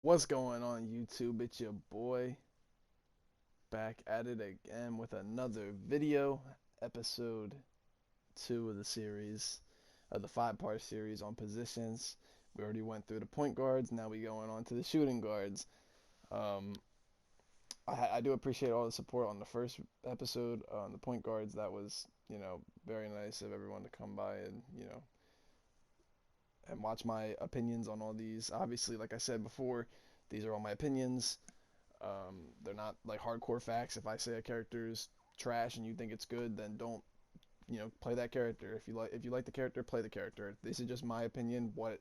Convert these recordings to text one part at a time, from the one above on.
What's going on YouTube? It's your boy back at it again with another video, episode 2 of the series, of the 5-part series on positions. We already went through the point guards, now we going on to the shooting guards. Um, I do appreciate all the support on the first episode on the point guards. That was, very nice of everyone to come by and, and watch my opinions on all these. Obviously, like I said before, these are all my opinions. They're not like hardcore facts. If I say a character's trash and you think it's good, then don't play that character. If you like the character, play the character. This is just my opinion. What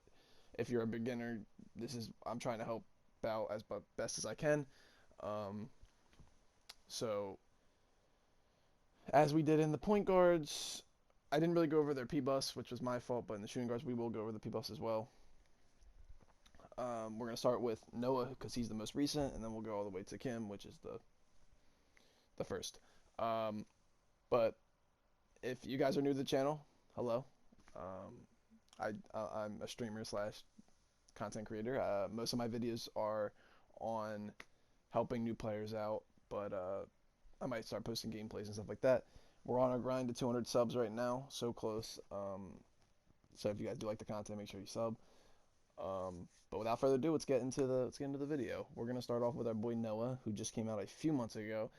if you're a beginner? I'm trying to help out as best as I can. Um, so as we did in the point guards, I didn't really go over their P bus, which was my fault. But in the shooting guards, we will go over the P bus as well. We're gonna start with Noah because he's the most recent, and then we'll go all the way to Kim, which is the first. Um, but if you guys are new to the channel, hello. Um, I'm a streamer slash content creator. Most of my videos are on helping new players out, but I might start posting gameplays and stuff like that. We're on our grind to 200 subs right now, so close. So if you guys do like the content, make sure you sub. But without further ado, let's get into the video. We're gonna start off with our boy Noah, who just came out a few months ago.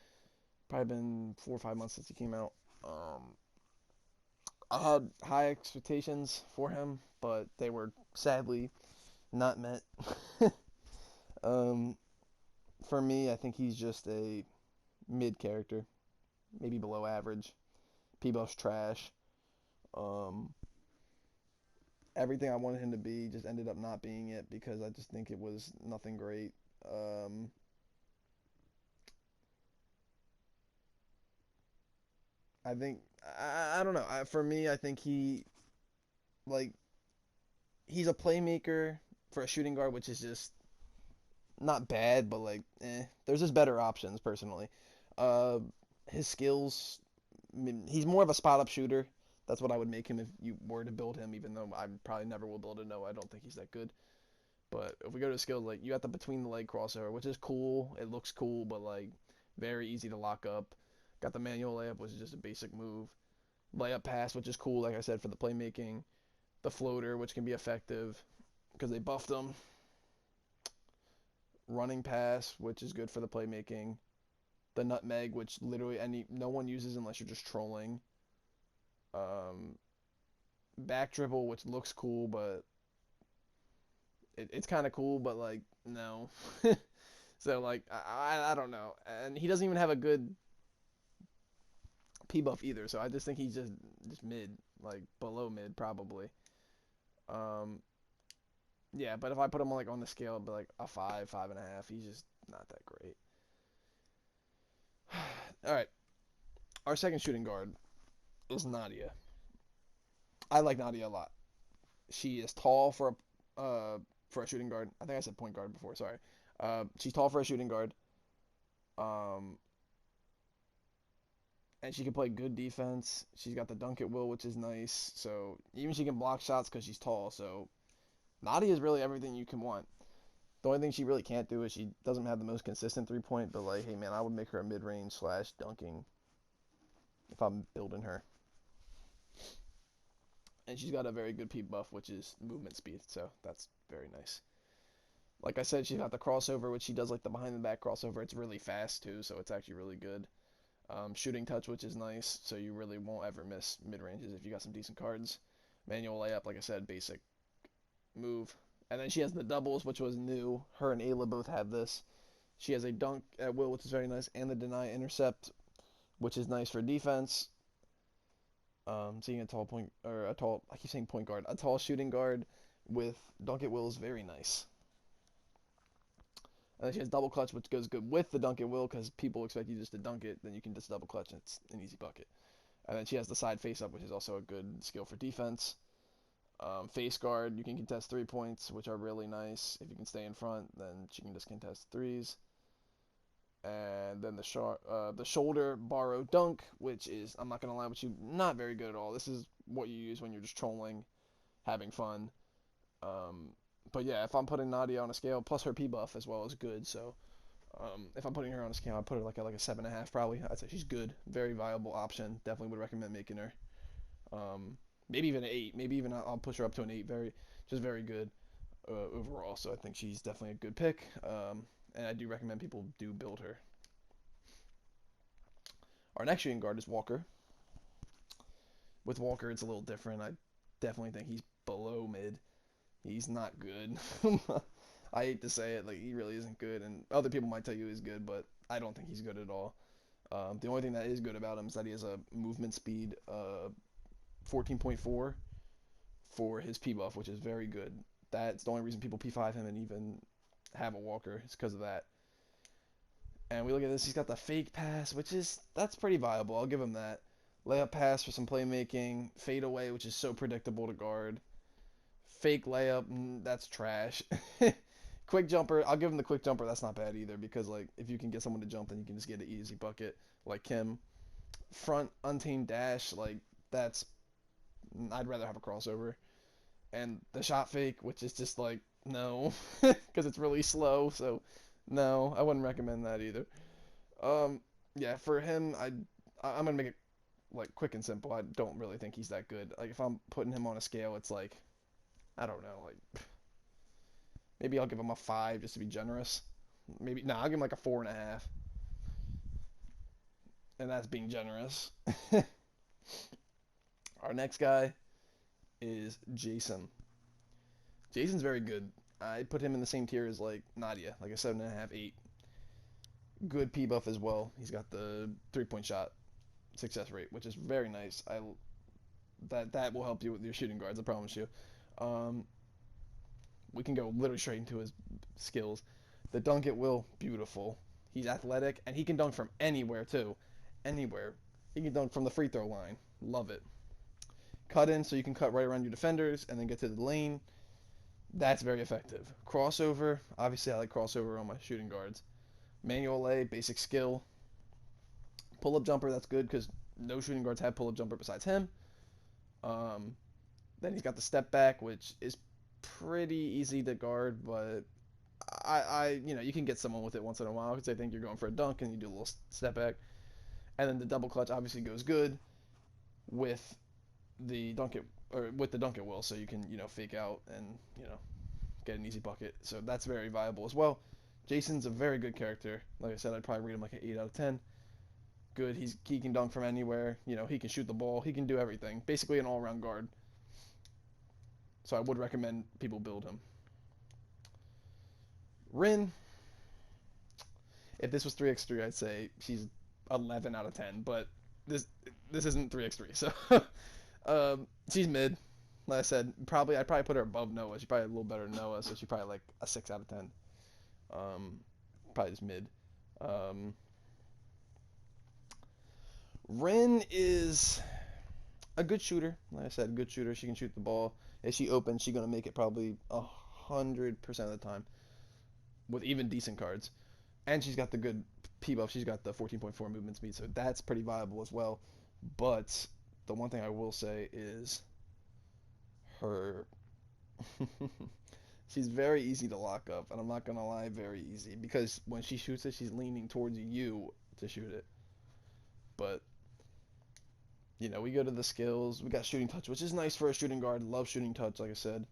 Probably been 4 or 5 months since he came out. I had high expectations for him, but they were sadly not met. um, for me, I think he's just a mid character, maybe below average. P-Buff's trash. Um, Everything I wanted him to be just ended up not being it because I just think it was nothing great. Um, I think I don't know. For me, I think like he's a playmaker for a shooting guard, which is just not bad, but like, there's just better options personally. Uh, his skills, I mean, he's more of a spot up shooter. That's what I would make him if you were to build him, even though I probably never will build a no. I don't think he's that good. But if we go to skills, like you got the between the leg crossover, which is cool. It looks cool, but like very easy to lock up. Got the manual layup, which is just a basic move. Layup pass, which is cool, like I said, for the playmaking. The floater, which can be effective because they buffed him. Running pass, which is good for the playmaking. The nutmeg, which literally no one uses unless you're just trolling. Um, Back dribble, which looks cool, but it's kind of cool, but like no. So like I don't know, and he doesn't even have a good P buff either. So I just think he's just mid, like below mid probably. Um, yeah, but if I put him like on the scale, it'd be like a 5, 5.5. He's just not that great. All right, our second shooting guard is Nadia. I like Nadia a lot. She is tall for a shooting guard. I think I said point guard before. Sorry. She's tall for a shooting guard. Um, and she can play good defense. She's got the dunk at will, which is nice. So even she can block shots because she's tall. So Nadia is really everything you can want. The only thing she really can't do is she doesn't have the most consistent 3 point. But like, hey man, I would make her a mid range slash dunking if I'm building her. And she's got a very good P buff, which is movement speed. So that's very nice. Like I said, she's got the crossover, which she does like the behind the back crossover. It's really fast too, so it's actually really good. Shooting touch, which is nice, so you really won't ever miss mid ranges if you got some decent cards. Manual layup, like I said, basic move. And then she has the doubles, which was new. Her and Ayla both have this. She has a dunk at will, which is very nice, and the deny intercept, which is nice for defense. Seeing a tall point or a tall, I keep saying point guard, a tall shooting guard with dunk at will is very nice. And then she has double clutch, which goes good with the dunk at will because people expect you just to dunk it, then you can just double clutch and it's an easy bucket. And then she has the side face up, which is also a good skill for defense. Face guard, you can contest 3 points, which are really nice. If you can stay in front, then she can just contest threes. And then the shoulder borrow dunk, which is, I'm not gonna lie with you, not very good at all. This is what you use when you're just trolling, having fun. Um, But yeah, if I'm putting Nadia on a scale, plus her P buff as well is good. So if I'm putting her on a scale, I'd put her like a 7.5 probably. I'd say she's good, very viable option. Definitely would recommend making her. Um, maybe even an 8. Maybe even I'll push her up to an 8. Just very good overall. So I think she's definitely a good pick. And I do recommend people do build her. Our next shooting guard is Walker. With Walker, it's a little different. I definitely think he's below mid. He's not good. I hate to say it, like he really isn't good, and other people might tell you he's good, but I don't think he's good at all. The only thing that is good about him is that he has a movement speed 14.4 for his P buff, which is very good. That's the only reason people P5 him and even have a Walker. It's because of that. And we look at this, he's got the fake pass, which is that's pretty viable. I'll give him that. Layup pass for some playmaking, fade away, which is so predictable to guard. Fake layup, that's trash. Quick jumper, I'll give him the quick jumper. That's not bad either because like if you can get someone to jump, then you can just get an easy bucket like Kim. Front untamed dash, like that's I'd rather have a crossover. And the shot fake, which is just like no, because it's really slow. So no, I wouldn't recommend that either. Um, yeah, for him, I'm gonna make it like quick and simple. I don't really think he's that good. Like if I'm putting him on a scale, it's like I don't know, like maybe I'll give him a 5 just to be generous. Maybe no, I'll give him like a 4.5, and that's being generous. Our next guy is Jason. Jason's very good. I put him in the same tier as like Nadia, like a 7.5, 8. Good P buff as well. He's got the 3-point shot success rate, which is very nice. That will help you with your shooting guards. I promise you. Um, we can go literally straight into his skills. The dunk at will, beautiful. He's athletic and he can dunk from anywhere too, anywhere. He can dunk from the free throw line. Love it. Cut in so you can cut right around your defenders and then get to the lane. That's very effective. Crossover, obviously I like crossover on my shooting guards. Manual lay, basic skill. Pull up jumper, that's good because no shooting guards have pull up jumper besides him. Um, then he's got the step back, which is pretty easy to guard, but you can get someone with it once in a while because they think you're going for a dunk and you do a little step back. And then the double clutch obviously goes good with the dunk it or with the dunk at will, so you can fake out and get an easy bucket. So that's very viable as well. Jason's a very good character. Like I said, I'd probably rate him like an 8 out of 10. Good. He can dunk from anywhere. He can shoot the ball. He can do everything. Basically an all-around guard. So I would recommend people build him. Rin, if this was 3x3, I'd say she's 11 out of 10, but this isn't 3x3, so she's mid. Like I said, I'd probably put her above Noah. She's probably a little better than Noah, so she's probably like a 6 out of 10. Probably just mid. Um, Rin is a good shooter. Like I said, good shooter. She can shoot the ball. If she opens, she's gonna make it probably 100% of the time with even decent cards. And she's got the good P buff. She's got the 14.4 movement speed, so that's pretty viable as well. But the one thing I will say is her. She's very easy to lock up, and I'm not gonna lie, very easy because when she shoots it, she's leaning towards you to shoot it. But we go to the skills. We got shooting touch, which is nice for a shooting guard. Love shooting touch, like I said.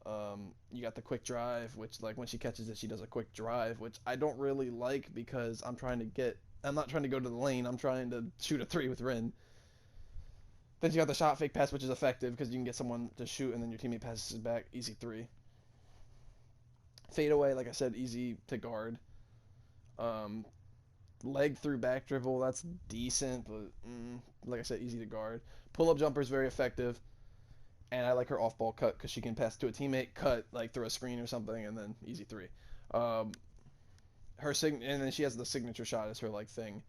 You got the quick drive, which like when she catches it, she does a quick drive, which I don't really like because I'm not trying to go to the lane. I'm trying to shoot a 3 with Rin. Then you got the shot fake pass, which is effective because you can get someone to shoot and then your teammate passes it back. Easy 3. Fade away, like I said, easy to guard. Um, leg through back dribble, that's decent, but like I said, easy to guard. Pull up jumper is very effective. And I like her off ball cut because she can pass to a teammate, cut like through a screen or something, and then easy 3. Um, and then she has the signature shot as her like thing,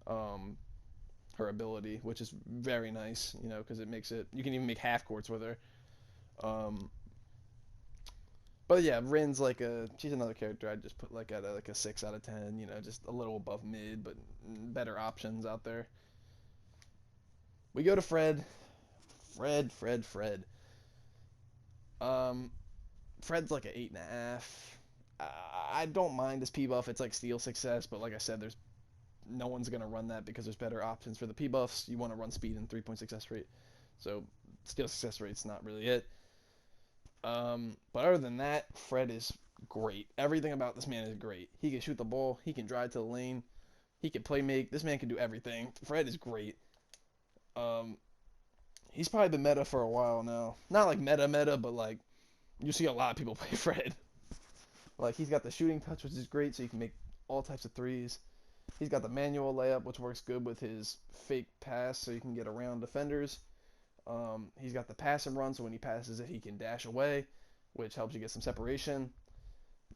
um, her ability, which is very nice, because it makes it you can even make half courts with her. Um, but yeah, Rin's she's another character I'd just put like at a 6 out of 10, just a little above mid, but better options out there. We go to Fred. Fred. Fred's like an 8.5. I don't mind this P buff. It's like steal success, but like I said, there's no one's gonna run that because there's better options for the P buffs. You want to run speed and 3-point success rate, so steal success rate's not really it. But other than that, Fred is great. Everything about this man is great. He can shoot the ball. He can drive to the lane. He can play make. This man can do everything. Fred is great. Um, he's probably been meta for a while now. Not like meta, but like you see a lot of people play Fred. Like he's got the shooting touch, which is great, so you can make all types of threes. He's got the manual layup, which works good with his fake pass, so you can get around defenders. He's got the pass and run, so when he passes it, he can dash away, which helps you get some separation.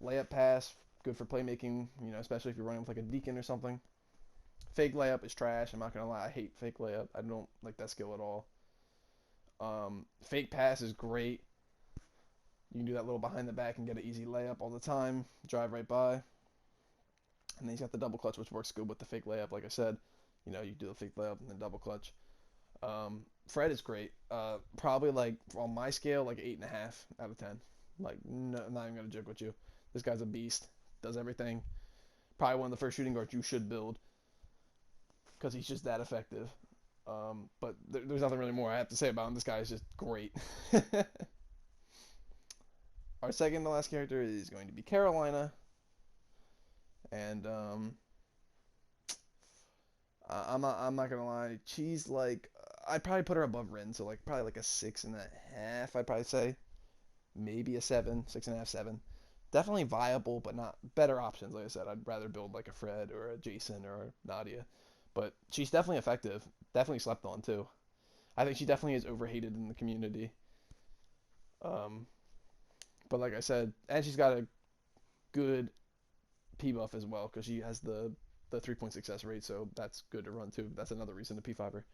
Layup pass, good for playmaking, especially if you're running with like a deacon or something. Fake layup is trash. I'm not gonna lie, I hate fake layup. I don't like that skill at all. Fake pass is great. You can do that little behind the back and get an easy layup all the time. Drive right by. And then he's got the double clutch, which works good with the fake layup. Like I said, you do the fake layup and then double clutch. Fred is great. Probably like on my scale, like 8.5 out of 10. Like, no, I'm not even gonna joke with you. This guy's a beast. Does everything. Probably one of the first shooting guards you should build because he's just that effective. But there's nothing really more I have to say about him. This guy is just great. Our second to last character is going to be Carolina, and I'm not gonna lie, she's like I'd probably put her above Rin, so like probably like a 6.5. I'd probably say maybe a 7, 6.5, 7. Definitely viable, but not better options. Like I said, I'd rather build like a Fred or a Jason or a Nadia, but she's definitely effective. Definitely slept on too. I think she definitely is overhated in the community. Um, but like I said, and she's got a good P buff as well because she has the 3-point success rate, so that's good to run too. That's another reason to P5 her.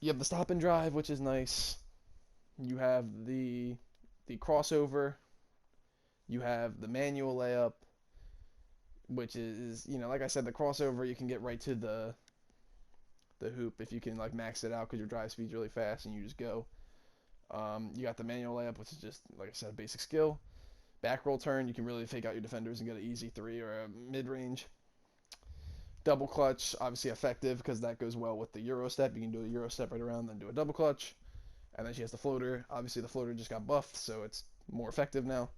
You have the stop and drive, which is nice. You have the crossover. You have the manual layup, which is like I said, the crossover you can get right to the hoop if you can like max it out because your drive speed's really fast and you just go. You got the manual layup, which is just like I said, a basic skill. Back roll turn, you can really fake out your defenders and get an easy 3 or a mid range. Double clutch, obviously effective because that goes well with the Euro step. You can do a Euro step right around, then do a double clutch. And then she has the floater. Obviously, the floater just got buffed, so it's more effective now.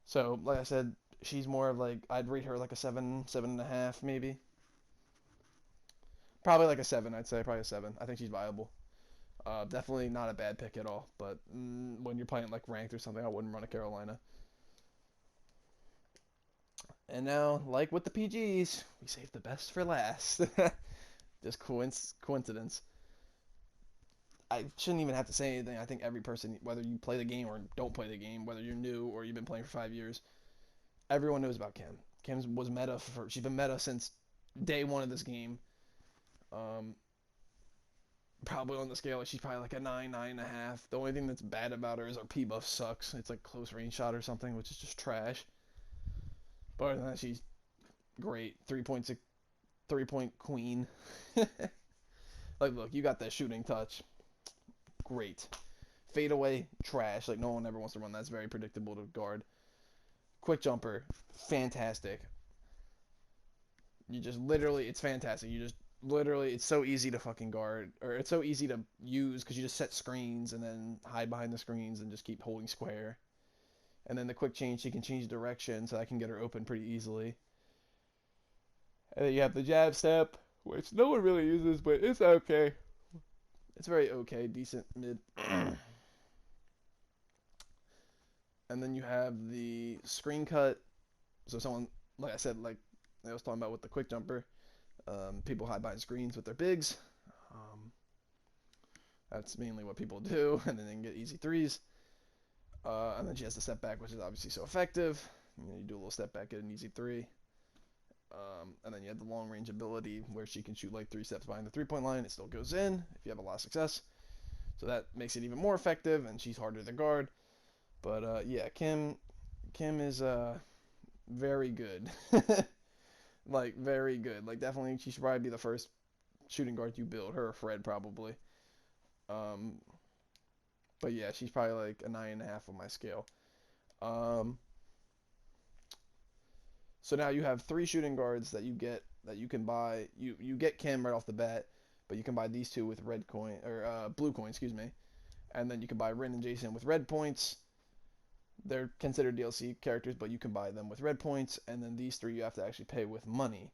So, like I said, she's more of like, I'd rate her like a 7, 7.5 maybe. Probably like a 7, I'd say. Probably a 7. I think she's viable. Definitely not a bad pick at all. But when you're playing like ranked or something, I wouldn't run a Carolina. And now, like with the PGs, we saved the best for last. Just coincidence. I shouldn't even have to say anything. I think every person, whether you play the game or don't play the game, whether you're new or you've been playing for 5 years, everyone knows about Kim. Kim was meta she's been meta since day one of this game. Um, Probably on the scale, she's probably like a 9, 9.5. The only thing that's bad about her is her P buff sucks. It's like close range shot or something, which is just trash. But other than that, she's great. 3-point queen. Like, look, you got that shooting touch. Great. Fade away, trash. Like, no one ever wants to run that. It's very predictable to guard. Quick jumper, fantastic. You just literally, it's fantastic. You just literally, it's so easy to fucking guard, or it's so easy to use because you just set screens and then hide behind the screens and just keep holding square. And then the quick change, she can change direction, so I can get her open pretty easily. And then you have the jab step, which no one really uses, but it's okay. It's very okay, decent mid. And then you have the screen cut. So someone, like I said, like I was talking about with the quick jumper, people hide behind screens with their bigs. Um, that's mainly what people do, and then they can get easy threes. And then she has the step back, which is obviously so effective. You do a little step back, get an easy 3. And then you have the long range ability where she can shoot like 3 steps behind the 3-point line. It still goes in if you have a lot of success. So that makes it even more effective, and she's harder to guard. But yeah, Kim is very good. Like very good. Like definitely she should probably be the first shooting guard you build. Her or Fred probably. Um, But yeah, she's probably like a 9.5 on my scale. Um, so now you have three shooting guards that you can buy. You get Kim right off the bat, but you can buy these two with red coin or blue coin, excuse me, and then you can buy Rin and Jason with red points. They're considered DLC characters, but you can buy them with red points, and then these three you have to actually pay with money.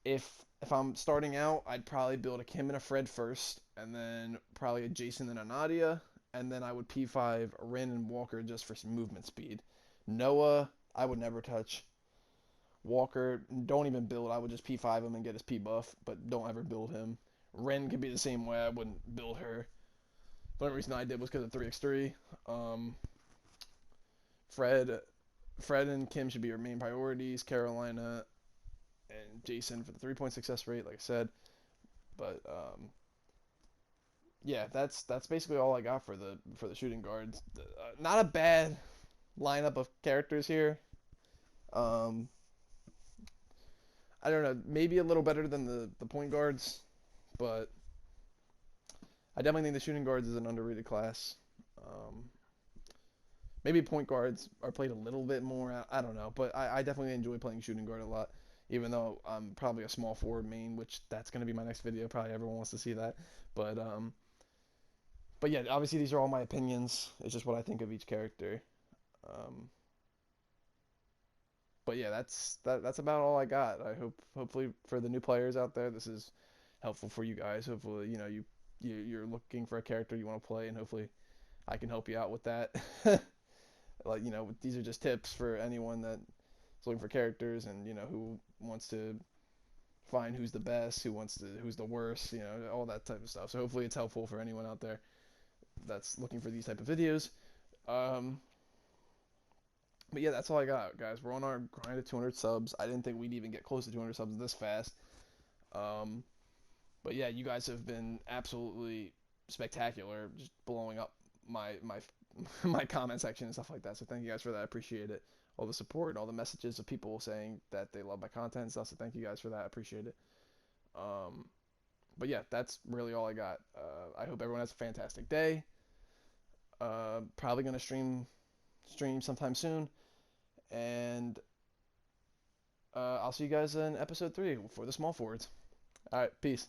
If I'm starting out, I'd probably build a Kim and a Fred first, and then probably a Jason and a Nadia, and then I would P5 Rin and Walker just for some movement speed. Noah, I would never touch. Walker, don't even build. I would just P5 him and get his P buff, but don't ever build him. Ren could be the same way. I wouldn't build her. The only reason I did was because of 3x3. Um, Fred, Fred and Kim should be your main priorities. Carolina and Jason for the 3-point success rate, like I said. But yeah, that's basically all I got for the shooting guards. Not a bad lineup of characters here. Um, I don't know, maybe a little better than the point guards, but I definitely think the shooting guards is an underrated class. Um, Maybe point guards are played a little bit more. I don't know, but I definitely enjoy playing shooting guard a lot, even though I'm probably a small forward main, which that's going to be my next video. Probably everyone wants to see that, but but yeah, obviously these are all my opinions. It's just what I think of each character. Um, but yeah, that's about all I got. I hope hopefully for the new players out there, this is helpful for you guys. Hopefully, you're looking for a character you want to play, and hopefully I can help you out with that. Like, these are just tips for anyone that is looking for characters and, who wants to find who's the best, who's the worst, all that type of stuff. So hopefully it's helpful for anyone out there that's looking for these type of videos. Um, but yeah, that's all I got, guys. We're on our grind to 200 subs. I didn't think we'd even get close to 200 subs this fast. Um, but yeah, you guys have been absolutely spectacular, just blowing up my my comment section and stuff like that. So thank you guys for that. I appreciate it. All the support and all the messages of people saying that they love my content and stuff. So thank you guys for that. I appreciate it. Um, but yeah, that's really all I got. I hope everyone has a fantastic day. Probably gonna stream sometime soon, and I'll see you guys in episode 3 for the small forwards. All right, peace.